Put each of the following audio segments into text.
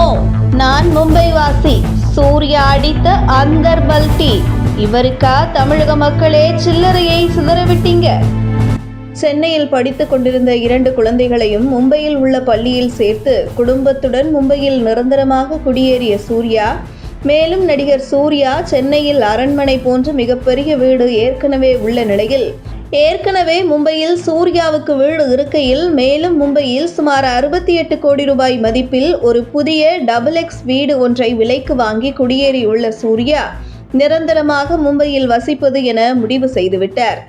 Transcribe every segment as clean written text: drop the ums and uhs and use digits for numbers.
No, நான் மும்பை வாசி. சூர்யா அடித்த அந்தர்பல்டி. இவருக்கா தமிழக மக்களே சில்லறையை சிதறவிட்டீங்க? சென்னையில் படித்துக் கொண்டிருந்த 2 குழந்தைகளையும் மும்பையில் உள்ள பள்ளியில் சேர்த்து குடும்பத்துடன் மும்பையில் நிரந்தரமாக குடியேறிய சூர்யா, மேலும் நடிகர் சூர்யா சென்னையில் அரண்மனை போன்ற மிகப்பெரிய வீடு ஏற்கனவே உள்ள நிலையில், ஏற்கனவே மும்பையில் சூர்யாவுக்கு வீடு இருக்கையில் மேலும் மும்பையில் சுமார் 68 கோடி ரூபாய் மதிப்பில் ஒரு புதிய XX வீடு ஒன்றை விலைக்கு வாங்கி குடியேறியுள்ள சூர்யா நிரந்தரமாக மும்பையில் வசிப்பது என முடிவு செய்துவிட்டார்.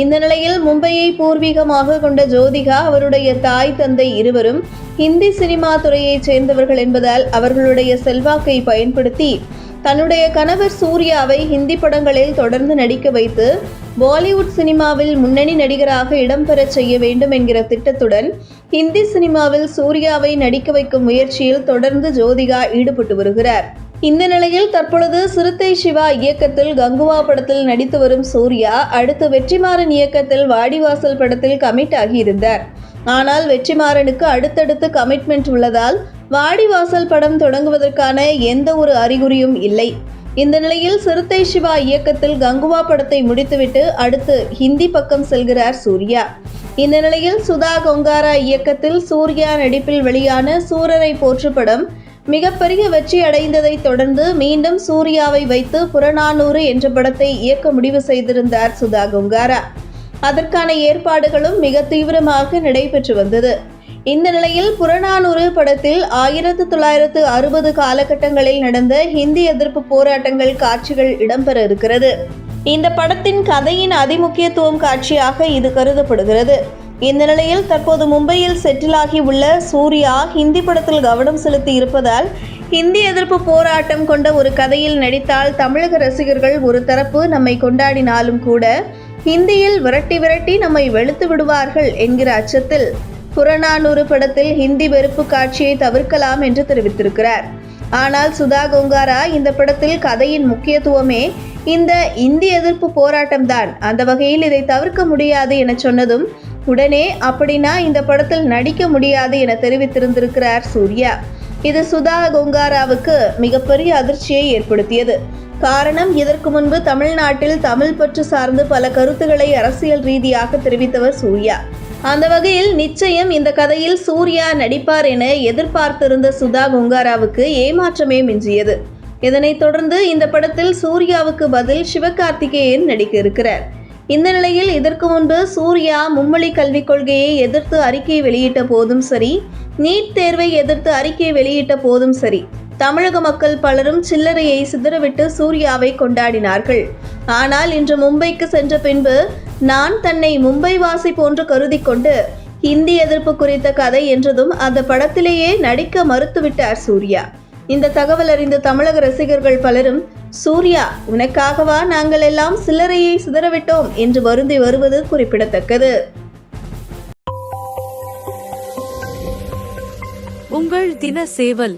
இந்த நிலையில் மும்பையை பூர்வீகமாக கொண்ட ஜோதிகா, அவருடைய தாய் தந்தை இருவரும் ஹிந்தி சினிமா துறையைச் சேர்ந்தவர்கள் என்பதால் அவர்களுடைய செல்வாக்கை பயன்படுத்தி தன்னுடைய கணவர் சூர்யாவை ஹிந்தி படங்களில் தொடர்ந்து நடிக்க வைத்து பாலிவுட் சினிமாவில் முன்னணி நடிகராக இடம்பெறச் செய்ய வேண்டும் என்கிற திட்டத்துடன் ஹிந்தி சினிமாவில் சூர்யாவை நடிக்க வைக்கும் முயற்சியில் தொடர்ந்து ஜோதிகா ஈடுபட்டு வருகிறார். இந்த நிலையில் தற்பொழுது சிறுத்தை சிவா இயக்கத்தில் கங்குவா படத்தில் நடித்து வரும் சூர்யா அடுத்து வெற்றிமாறன் இயக்கத்தில் வாடிவாசல் படத்தில் கமிட் ஆகியிருந்தார். ஆனால் வெற்றிமாறனுக்கு அடுத்தடுத்து கமிட்மெண்ட் உள்ளதால் வாடிவாசல் படம் தொடங்குவதற்கான எந்த ஒரு அறிகுறியும் இல்லை. இந்த நிலையில் சிறுத்தை சிவா இயக்கத்தில் கங்குவா படத்தை முடித்துவிட்டு அடுத்து ஹிந்தி பக்கம் செல்கிறார் சூர்யா. இந்த நிலையில் சுதா கொங்காரா இயக்கத்தில் சூர்யா நடிப்பில் வெளியான சூரரை போற்று படம் மிகப்பெரிய வெற்றி அடைந்ததை தொடர்ந்து மீண்டும் சூர்யாவை வைத்து புறநானூறு என்ற படத்தை இயக்க முடிவு செய்திருந்தார் சுதா கொங்காரா. அதற்கான ஏற்பாடுகளும் மிக தீவிரமாக நடைபெற்று வந்தது. இந்த நிலையில் புறநானூறு படத்தில் 1960 காலகட்டங்களில் நடந்த ஹிந்தி எதிர்ப்பு போராட்டங்கள் காட்சிகள் இடம்பெற இருக்கிறது. இந்த படத்தின் கதையின் அதிமுக்கியத்துவம் காட்சியாக இது கருதப்படுகிறது. இந்த நிலையில் தற்போது மும்பையில் செட்டிலாகி உள்ள சூர்யா ஹிந்தி படத்தில் கவனம் செலுத்தி இருப்பதால் ஹிந்தி எதிர்ப்பு போராட்டம் கொண்ட ஒரு கதையில் நடித்தால் தமிழக ரசிகர்கள் ஒரு தரப்பு நம்மை கொண்டாடினாலும் கூட ஹிந்தியில் விரட்டி நம்மை வெளுத்து விடுவார்கள் என்கிற அச்சத்தில் புறநானூறு படத்தில் ஹிந்தி வெறுப்பு காட்சியை தவிர்க்கலாம் என்று தெரிவித்திருக்கிறார். ஆனால் சுதா கொங்காரா இந்த படத்தில் கதையின் முக்கியத்துவமே இந்த இந்தி எதிர்ப்பு போராட்டம்தான், அந்த வகையில் இதை தவிர்க்க முடியாது என சொன்னதும் உடனே அப்படின்னா இந்த படத்தில் நடிக்க முடியாது என தெரிவித்திருந்திருக்கிறார் சூர்யா. இது சுதா கொங்காராவுக்கு மிகப்பெரிய அதிர்ச்சியை ஏற்படுத்தியது. காரணம், இதற்கு முன்பு தமிழ்நாட்டில் தமிழ் பற்று சார்ந்து பல கருத்துக்களை அரசியல் ரீதியாக தெரிவித்தவர் சூர்யா. அந்த வகையில் நிச்சயம் இந்த கதையில் சூர்யா நடிப்பார் என எதிர்பார்த்திருந்த சுதா கொங்காராவுக்கு ஏமாற்றமே மிஞ்சியது. இதனைத் தொடர்ந்து இந்த படத்தில் சூர்யாவுக்கு பதில் சிவகார்த்திகேயன் நடிக்க இருக்கிறார். இந்த நிலையில் இதற்கு முன்பு சூர்யா மும்மொழி கல்விக் கொள்கையை எதிர்த்து அறிக்கை வெளியிட்ட போதும் சரி, நீட் தேர்வை எதிர்த்து அறிக்கை வெளியிட்ட போதும் சரி, தமிழக மக்கள் பலரும் சில்லறையை சிதறவிட்டு சூர்யாவை கொண்டாடினார்கள். ஆனால் இன்று மும்பைக்கு சென்ற பின்பு நான் தன்னை மும்பை வாசி போன்று கருதி கொண்டு ஹிந்தி எதிர்ப்பு குறித்த கதை என்றதும் அந்த படத்திலேயே நடிக்க மறுத்துவிட்டார் சூர்யா. இந்த தகவல் அறிந்த தமிழக ரசிகர்கள் பலரும் சூர்யா உனக்காகவா நாங்கள் எல்லாம் சில்லறையை சிதறவிட்டோம் என்று வருந்தி வருவது குறிப்பிடத்தக்கது. உங்கள் தின சேவல்.